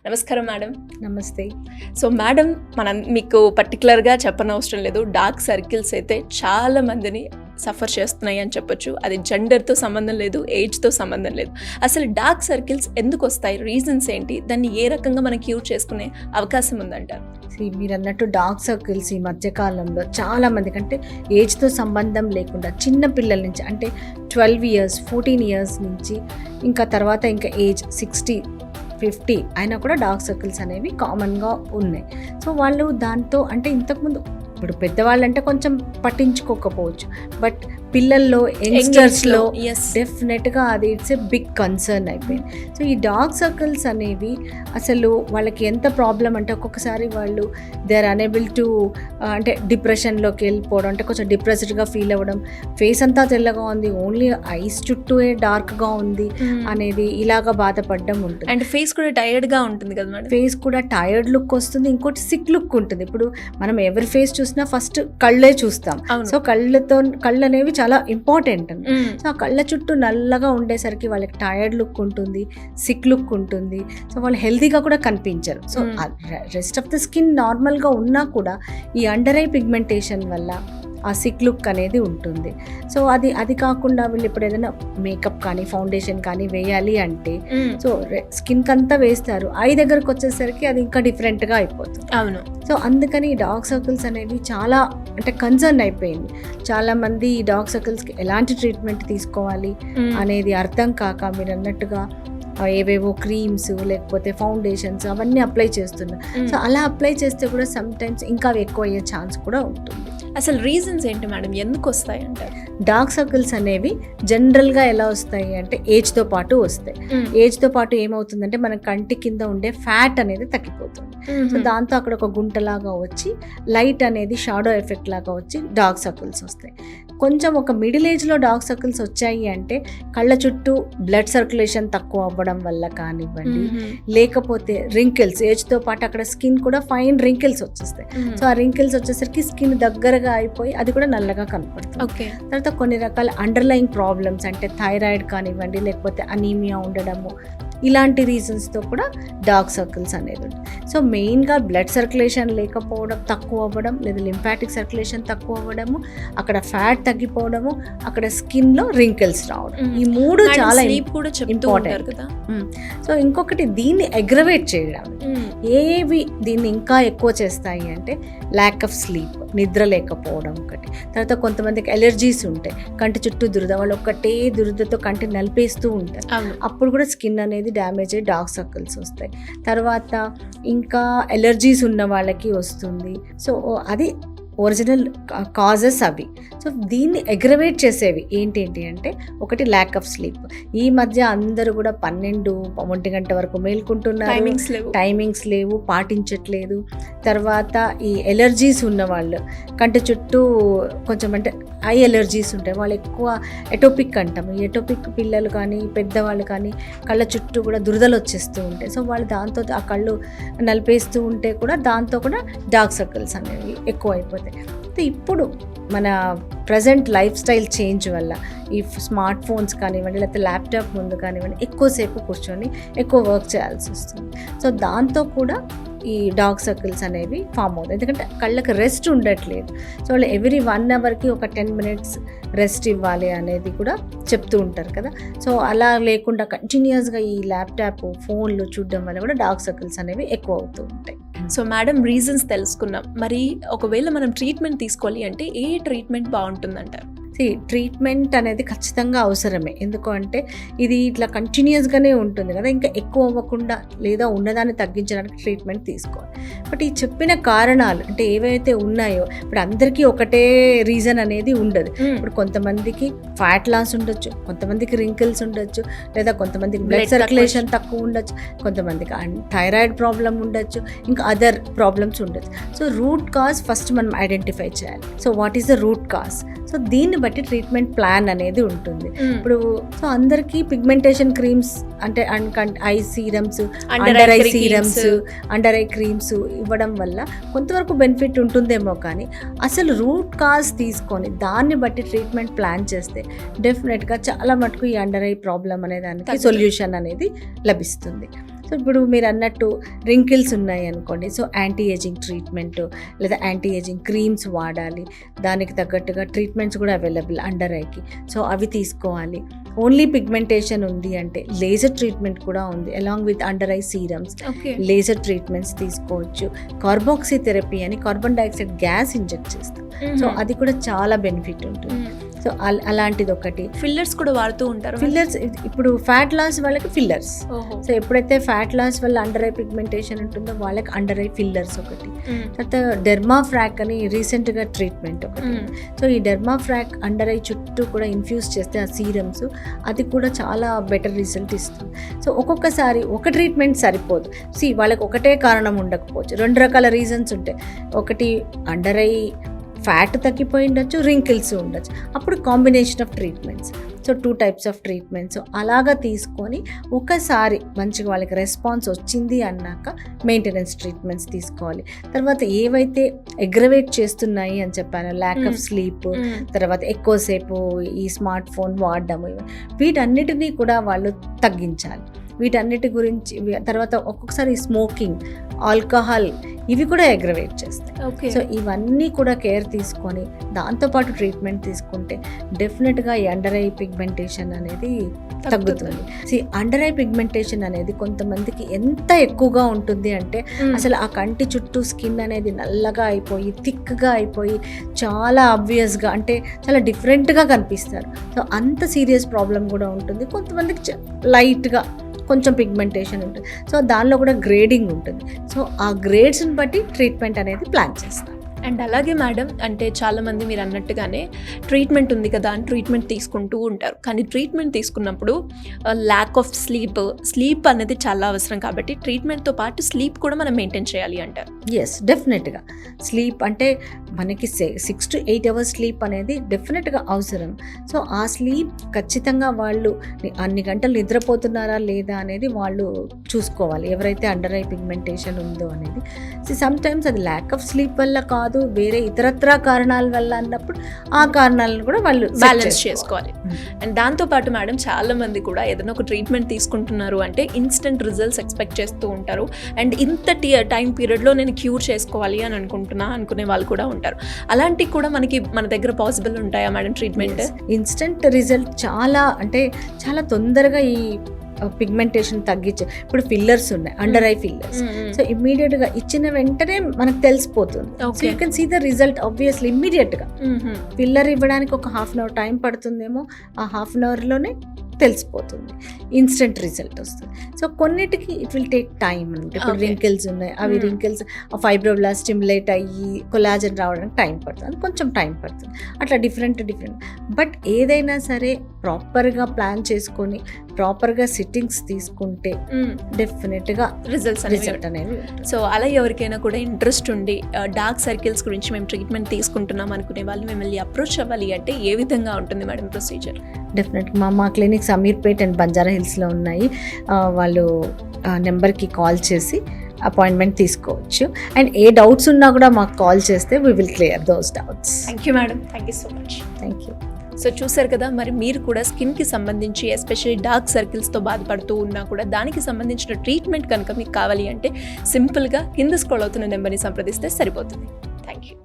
నమస్కారం మేడం. నమస్తే. So madam, మీకు పర్టికులర్గా చెప్పనవసరం లేదు, డార్క్ సర్కిల్స్ అయితే చాలా మందిని సఫర్ చేస్తున్నాయి అని చెప్పొచ్చు. అది జెండర్తో సంబంధం లేదు, ఏజ్తో సంబంధం లేదు. అసలు డార్క్ సర్కిల్స్ ఎందుకు వస్తాయి, రీజన్స్ ఏంటి, దాన్ని ఏ రకంగా మనం క్యూర్ చేసుకునే అవకాశం ఉందంటారు? మీరు అన్నట్టు డార్క్ సర్కిల్స్ ఈ మధ్యకాలంలో చాలా మందికి, అంటే ఏజ్తో సంబంధం లేకుండా చిన్న పిల్లల నుంచి, అంటే 12 years 14 years నుంచి ఇంకా తర్వాత ఇంకా ఏజ్ 60 50 అయినా కూడా డార్క్ సర్కిల్స్ అనేవి కామన్గా ఉన్నాయి. సో వాళ్ళు దాంతో, అంటే ఇంతకుముందు ఇప్పుడు పెద్దవాళ్ళు అంటే కొంచెం పట్టించుకోకపోవచ్చు, బట్ పిల్లల్లో యంగ్స్టర్స్లో డెఫినెట్గా అది ఇట్స్ ఏ బిగ్ కన్సర్న్ అయిపోయింది. సో ఈ డార్క్ సర్కిల్స్ అనేవి అసలు వాళ్ళకి ఎంత ప్రాబ్లం అంటే ఒక్కొక్కసారి వాళ్ళు దే ఆర్ అనేబుల్ టు, అంటే డిప్రెషన్లోకి వెళ్ళిపోవడం, అంటే కొంచెం డిప్రెస్డ్గా ఫీల్ అవ్వడం, ఫేస్ అంతా తెల్లగా ఉంది, ఓన్లీ ఐస్ చుట్టూ డార్క్గా ఉంది అనేది ఇలాగా బాధపడడం ఉంటుంది. అండ్ ఫేస్ కూడా టైర్డ్గా ఉంటుంది కదా మేడం. ఫేస్ కూడా టైర్డ్ లుక్ వస్తుంది, ఇంకోటి సిక్ లుక్ ఉంటుంది. ఇప్పుడు మనం ఎవరి ఫేస్ చూసినా ఫస్ట్ కళ్ళే చూస్తాం. సో కళ్ళు అనేవి చాలా ఇంపార్టెంట్ అండి. సో ఆ కళ్ళ చుట్టూ నల్లగా ఉండేసరికి వాళ్ళకి టైర్డ్ లుక్ ఉంటుంది, సిక్ లుక్ ఉంటుంది. సో వాళ్ళు హెల్తీగా కూడా కనిపించరు. So rest of the skin నార్మల్గా ఉన్నా కూడా ఈ అండర్ ఐ పిగ్మెంటేషన్ వల్ల ఆ సిక్ లుక్ అనేది ఉంటుంది. సో అది కాకుండా వీళ్ళు ఇప్పుడు ఏదైనా మేకప్ కానీ ఫౌండేషన్ కానీ వేయాలి అంటే సో స్కిన్కి అంతా వేస్తారు, ఐ దగ్గరకు వచ్చేసరికి అది ఇంకా డిఫరెంట్గా అయిపోతుంది. అవును. సో అందుకని ఈ డార్క్ సర్కిల్స్ అనేవి చాలా అంటే కన్సర్న్ అయిపోయింది. చాలామంది ఈ డార్క్ సర్కిల్స్కి ఎలాంటి ట్రీట్మెంట్ తీసుకోవాలి అనేది అర్థం కాక మీరు అన్నట్టుగా ఏవేవో క్రీమ్స్ లేకపోతే ఫౌండేషన్స్ అవన్నీ అప్లై చేస్తున్నారు. సో అలా అప్లై చేస్తే కూడా సమ్ టైమ్స్ ఇంకా ఎక్కువ అయ్యే ఛాన్స్ కూడా ఉంటుంది. అసలు రీజన్స్ ఏంటి మేడం, ఎందుకు వస్తాయి అంటారు? డార్క్ సర్కిల్స్ అనేవి జనరల్గా ఎలా వస్తాయి అంటే ఏజ్తో పాటు వస్తాయి. ఏజ్తో పాటు ఏమవుతుందంటే మన కంటి కింద ఉండే ఫ్యాట్ అనేది తగ్గిపోతుంది. సో దాంతో అక్కడ ఒక గుంటలాగా వచ్చి లైట్ అనేది షాడో ఎఫెక్ట్ లాగా వచ్చి డార్క్ సర్కిల్స్ వస్తాయి. కొంచెం ఒక మిడిల్ ఏజ్లో డార్క్ సర్కిల్స్ వచ్చాయి అంటే కళ్ళ చుట్టూ బ్లడ్ సర్క్యులేషన్ తక్కువ అవ్వడం వల్ల కానివ్వండి, లేకపోతే రింకిల్స్, ఏజ్తో పాటు అక్కడ స్కిన్ కూడా ఫైన్ రింకిల్స్ వచ్చేస్తాయి. సో ఆ రింకిల్స్ వచ్చేసరికి స్కిన్ దగ్గరగా అయిపోయి అది కూడా నల్లగా కనపడుతుంది. తర్వాత కొన్ని రకాల అండర్లయింగ్ ప్రాబ్లమ్స్, అంటే థైరాయిడ్ కానివ్వండి, లేకపోతే అనీమియా ఉండడము, ఇలాంటి రీజన్స్తో కూడా డార్క్ సర్కిల్స్ అనేది ఉంటుంది. సో మెయిన్గా బ్లడ్ సర్క్యులేషన్ లేకపోవడం, తక్కువ అవ్వడం, లేదా లింఫాటిక్ సర్క్యులేషన్ తక్కువ అవ్వడము, అక్కడ ఫ్యాట్ తగ్గిపోవడము, అక్కడ స్కిన్లో రింకిల్స్ రావడం, ఈ మూడు చాలా ఇంపార్టెంట్ కదా. సో ఇంకొకటి దీన్ని అగ్రవేట్ చేయడం, ఏవి దీన్ని ఇంకా ఎక్కువ చేస్తాయి అంటే ల్యాక్ ఆఫ్ స్లీప్, నిద్ర లేకపోవడం ఒకటి. తర్వాత కొంతమందికి ఎలర్జీస్ ఉంటాయి, కంటి చుట్టూ దురద, వాళ్ళు ఒకటే దురదతో కంటి నలిపేస్తూ ఉంటారు, అప్పుడు కూడా స్కిన్ అనేది డ్యామేజ్ అయ్యి డార్క్ సర్కిల్స్ వస్తాయి. తర్వాత ఇంకా ఎలర్జీస్ ఉన్న వాళ్ళకి వస్తుంది. సో అది ఒరిజినల్ కాజెస్ అవి. సో దీన్ని అగ్రవేట్ చేసేవి ఏంటి అంటే ఒకటి ల్యాక్ ఆఫ్ స్లీప్. ఈ మధ్య అందరూ కూడా 12-1 గంట వరకు మేల్కుంటున్నారు, టైమింగ్స్ లేవు, పాటించట్లేదు. తర్వాత ఈ ఎలర్జీస్ ఉన్న వాళ్ళు, కంటి చుట్టూ కొంచెం అంటే ఐ ఎలర్జీస్ ఉంటాయి, వాళ్ళు ఎక్కువ ఎటోపిక్ అంటాము. ఈ ఎటోపిక్ పిల్లలు కానీ పెద్దవాళ్ళు కానీ కళ్ళ చుట్టూ కూడా దురదలు వచ్చేస్తూ ఉంటాయి. సో వాళ్ళు దాంతో ఆ కళ్ళు నలిపేస్తూ ఉంటే కూడా దాంతో కూడా డార్క్ సర్కిల్స్ అనేవి ఎక్కువ అయిపోతాయి. ఇప్పుడు మన ప్రజెంట్ లైఫ్ స్టైల్ చేంజ్ వల్ల ఈ స్మార్ట్ ఫోన్స్ కానివ్వండి, లేకపోతే ల్యాప్టాప్ ముందు కానివ్వండి, ఎక్కువసేపు కూర్చొని ఎక్కువ వర్క్ చేయాల్సి వస్తుంది. సో దాంతో కూడా ఈ డార్క్ సర్కిల్స్ అనేవి ఫామ్ అవుతాయి, ఎందుకంటే కళ్ళకి రెస్ట్ ఉండట్లేదు. సో వాళ్ళు ఎవ్రీ 1 hourకి ఒక 10 minutes రెస్ట్ ఇవ్వాలి అనేది కూడా చెప్తూ ఉంటారు కదా. సో అలా లేకుండా కంటిన్యూస్గా ఈ ల్యాప్టాప్ ఫోన్లు చూడడం వల్ల కూడా డార్క్ సర్కిల్స్ అనేవి ఎక్కువ అవుతూ ఉంటాయి. సో మేడం, రీజన్స్ తెలుసుకున్నాం. మరి ఒకవేళ మనం ట్రీట్మెంట్ తీసుకోవాలి అంటే ఏ ట్రీట్మెంట్ బాగుంటుందంటారు? ట్రీట్మెంట్ అనేది ఖచ్చితంగా అవసరమే, ఎందుకు అంటే ఇది ఇట్లా కంటిన్యూస్గానే ఉంటుంది కదా, ఇంకా ఎక్కువ అవ్వకుండా లేదా ఉన్నదాన్ని తగ్గించడానికి ట్రీట్మెంట్ తీసుకోవాలి. బట్ ఈ చెప్పిన కారణాలు అంటే ఏవైతే ఉన్నాయో, ఇప్పుడు అందరికీ ఒకటే రీజన్ అనేది ఉండదు. ఇప్పుడు కొంతమందికి ఫ్యాట్ లాస్ ఉండొచ్చు, కొంతమందికి రింకిల్స్ ఉండొచ్చు, లేదా కొంతమందికి బ్లడ్ సర్క్యులేషన్ తక్కువ ఉండొచ్చు, కొంతమందికి థైరాయిడ్ ప్రాబ్లం ఉండొచ్చు, ఇంకా అదర్ ప్రాబ్లమ్స్ ఉండొచ్చు. సో రూట్ కాజ్ ఫస్ట్ మనం ఐడెంటిఫై చేయాలి. So what is the root cause? So దీన్ని బట్టి ట్రీట్మెంట్ ప్లాన్ అనేది ఉంటుంది. ఇప్పుడు సో అందరికీ పిగ్మెంటేషన్ క్రీమ్స్ అంటే I serums, under eye serums, under eye creams ఇవ్వడం వల్ల కొంతవరకు బెనిఫిట్ ఉంటుందేమో, కానీ అసలు రూట్ కాజ్ తీసుకొని దాన్ని బట్టి ట్రీట్మెంట్ ప్లాన్ చేస్తే డెఫినెట్గా చాలా మటుకు ఈ అండర్ ఐ ప్రాబ్లం అనే దానికి సొల్యూషన్ అనేది లభిస్తుంది. సో ఇప్పుడు మీరు అన్నట్టు రింకిల్స్ ఉన్నాయి అనుకోండి, సో యాంటీ ఏజింగ్ ట్రీట్మెంట్ లేదా యాంటీ ఏజింగ్ క్రీమ్స్ వాడాలి. దానికి తగ్గట్టుగా ట్రీట్మెంట్స్ కూడా అవైలబుల్ అండర్ ఐకి, సో అవి తీసుకోవాలి. ఓన్లీ పిగ్మెంటేషన్ ఉంది అంటే లేజర్ ట్రీట్మెంట్ కూడా ఉంది, along with under eye serums, laser treatments తీసుకోవచ్చు. కార్బాక్సీ థెరపీ అని కార్బన్ డైఆక్సైడ్ గ్యాస్ ఇంజెక్ట్ చేస్తాం, సో అది కూడా చాలా బెనిఫిట్ ఉంటుంది. సో అలాంటిది ఒకటి. ఫిల్లర్స్ కూడా వాడుతూ ఉంటారు. ఫిల్లర్స్ ఇప్పుడు ఫ్యాట్ లాస్ వాళ్ళకి ఫిల్లర్స్, సో ఎప్పుడైతే ఫ్యాట్ లాస్ వల్ల అండర్ ఐ పిగ్మెంటేషన్ ఉంటుందో వాళ్ళకి అండర్ ఐ ఫిల్లర్స్ ఒకటి. తర్వాత డెర్మాఫ్రాక్ అని రీసెంట్గా ట్రీట్మెంట్ ఒకటి. సో ఈ డెర్మాఫ్రాక్ అండర్ ఐ చుట్టూ కూడా ఇన్ఫ్యూజ్ చేస్తే ఆ సీరమ్స్, అది కూడా చాలా బెటర్ రిజల్ట్ ఇస్తుంది. సో ఒక్కొక్కసారి ఒక ట్రీట్మెంట్ సరిపోదు. వాళ్ళకి ఒకటే కారణం ఉండకపోవచ్చు, 2 రకాల రీజన్స్ ఉంటాయి. ఒకటి అండర్ ఐ ఫ్యాట్ తగ్గిపోయి ఉండొచ్చు, రింకిల్స్ ఉండొచ్చు, అప్పుడు combination of treatments. So 2 types of treatments అలాగా తీసుకొని ఒకసారి మంచిగా వాళ్ళకి రెస్పాన్స్ వచ్చింది అన్నాక మెయింటెనెన్స్ ట్రీట్మెంట్స్ తీసుకోవాలి. తర్వాత ఏవైతే అగ్రవేట్ చేస్తున్నాయి అని చెప్పాను, ల్యాక్ ఆఫ్ స్లీప్, తర్వాత ఎక్కువసేపు ఈ స్మార్ట్ ఫోన్ వాడడము, వీటన్నిటినీ కూడా వాళ్ళు తగ్గించాలి. వీటన్నిటి గురించి తర్వాత ఒక్కొక్కసారి స్మోకింగ్, ఆల్కహాల్, ఇవి కూడా అగ్రవేట్ చేస్తాయి. సో ఇవన్నీ కూడా కేర్ తీసుకొని దాంతోపాటు ట్రీట్మెంట్ తీసుకుంటే డెఫినెట్గా ఈ అండర్ ఐ పిగ్మెంటేషన్ అనేది తగ్గుతుంది. అండర్ ఐ పిగ్మెంటేషన్ అనేది కొంతమందికి ఎంత ఎక్కువగా ఉంటుంది అంటే అసలు ఆ కంటి చుట్టూ స్కిన్ అనేది నల్లగా అయిపోయి థిక్గా అయిపోయి చాలా ఆబ్వియస్గా అంటే చాలా డిఫరెంట్గా కనిపిస్తారు. సో అంత సీరియస్ ప్రాబ్లం కూడా ఉంటుంది. కొంతమందికి లైట్గా కొంచెం పిగ్మెంటేషన్ ఉంటుంది. సో దానిలో కూడా గ్రేడింగ్ ఉంటుంది. సో ఆ గ్రేడ్స్ని బట్టి ట్రీట్మెంట్ అనేది ప్లాన్ చేస్తాం. అండ్ అలాగే మేడం, అంటే చాలామంది మీరు అన్నట్టుగానే ట్రీట్మెంట్ ఉంది కదా అని ట్రీట్మెంట్ తీసుకుంటూ ఉంటారు. కానీ ట్రీట్మెంట్ తీసుకున్నప్పుడు ల్యాక్ ఆఫ్ స్లీప్ అనేది చాలా అవసరం. కాబట్టి ట్రీట్మెంట్తో పాటు స్లీప్ కూడా మనం మెయింటైన్ చేయాలి అంటారు. ఎస్, డెఫినెట్గా స్లీప్ అంటే మనకి 6 to 8 hours స్లీప్ అనేది డెఫినెట్గా అవసరం. సో ఆ స్లీప్ ఖచ్చితంగా వాళ్ళు అన్ని గంటలు నిద్రపోతున్నారా లేదా అనేది వాళ్ళు చూసుకోవాలి, ఎవరైతే అండర్ ఐ పిగ్మెంటేషన్ ఉందో అనేది. సమ్ టైమ్స్ అది ల్యాక్ ఆఫ్ స్లీప్ వల్ల కాదు, వేరే ఇతరత్రా కారణాల వల్ల అన్నప్పుడు ఆ కారణాలను కూడా వాళ్ళు బ్యాలెన్స్ చేసుకోవాలి. అండ్ దాంతోపాటు మేడం, చాలా మంది కూడా ఏదైనా ఒక ట్రీట్మెంట్ తీసుకుంటున్నారు అంటే ఇన్స్టెంట్ రిజల్ట్స్ ఎక్స్పెక్ట్ చేస్తూ ఉంటారు. అండ్ ఇంత టైం పీరియడ్లో నేను క్యూర్ చేసుకోవాలి అని అనుకునే వాళ్ళు కూడా ఉంటారు. అలాంటివి కూడా మన దగ్గర పాసిబుల్ ఉంటాయా మేడం ట్రీట్మెంట్? ఇన్స్టెంట్ రిజల్ట్ చాలా తొందరగా ఈ పిగ్మెంటేషన్ తగ్గించే ఇప్పుడు ఫిల్లర్స్ ఉన్నాయి, అండర్ ఐ ఫిల్లర్స్. సో ఇమ్మీడియట్గా ఇచ్చిన వెంటనే మనకు తెలిసిపోతుంది. So you can see the result obviously ఇమ్మీడియట్గా. ఫిల్లర్ ఇవ్వడానికి ఒక 1/2 hour టైం పడుతుందేమో, ఆ 1/2 hourలోనే తెలిసిపోతుంది, ఇన్స్టెంట్ రిజల్ట్ వస్తుంది. సో కొన్నిటికి ఇట్ విల్ టేక్ టైం. అంటే ఇప్పుడు రింకిల్స్ ఉన్నాయి, అవి రింకిల్స్ ఫైబ్రోబ్లాస్ట్ స్టిమ్యులేట్ అయ్యి కొలాజన్ రావడానికి టైం పడుతుంది, కొంచెం టైం పడుతుంది. అట్లా డిఫరెంట్. బట్ ఏదైనా సరే ప్రాపర్గా ప్లాన్ చేసుకొని ప్రాపర్గా సిట్టింగ్స్ తీసుకుంటే డెఫినెట్గా రిజల్ట్ అనేది. సో అలా ఎవరికైనా కూడా ఇంట్రెస్ట్ ఉండి డార్క్ సర్కిల్స్ గురించి మేము ట్రీట్మెంట్ తీసుకుంటున్నాం అనుకునే వాళ్ళు మిమ్మల్ని అప్రోచ్ అవ్వాలి అంటే ఏ విధంగా ఉంటుంది మేడం ప్రొసీజర్? డెఫినెట్గా మా క్లినిక్స్ అమీర్పేట్ అండ్ బంజారా హిల్స్లో ఉన్నాయి. వాళ్ళు నెంబర్కి కాల్ చేసి అపాయింట్మెంట్ తీసుకోవచ్చు. అండ్ ఏ డౌట్స్ ఉన్నా కూడా మాకు కాల్ చేస్తే we will clear those doubts. Thank you madam, thank you so much. Thank you. So చూసారు కదా, మరి మీరు కూడా స్కిన్కి సంబంధించి ఎస్పెషల్లీ డార్క్ సర్కిల్స్తో బాధపడుతూ ఉన్నా కూడా దానికి సంబంధించిన ట్రీట్మెంట్ కనుక మీకు కావాలి అంటే సింపుల్గా కింద స్క్రోల్ అవుతున్న నెంబర్ని సంప్రదిస్తే సరిపోతుంది. Thank you.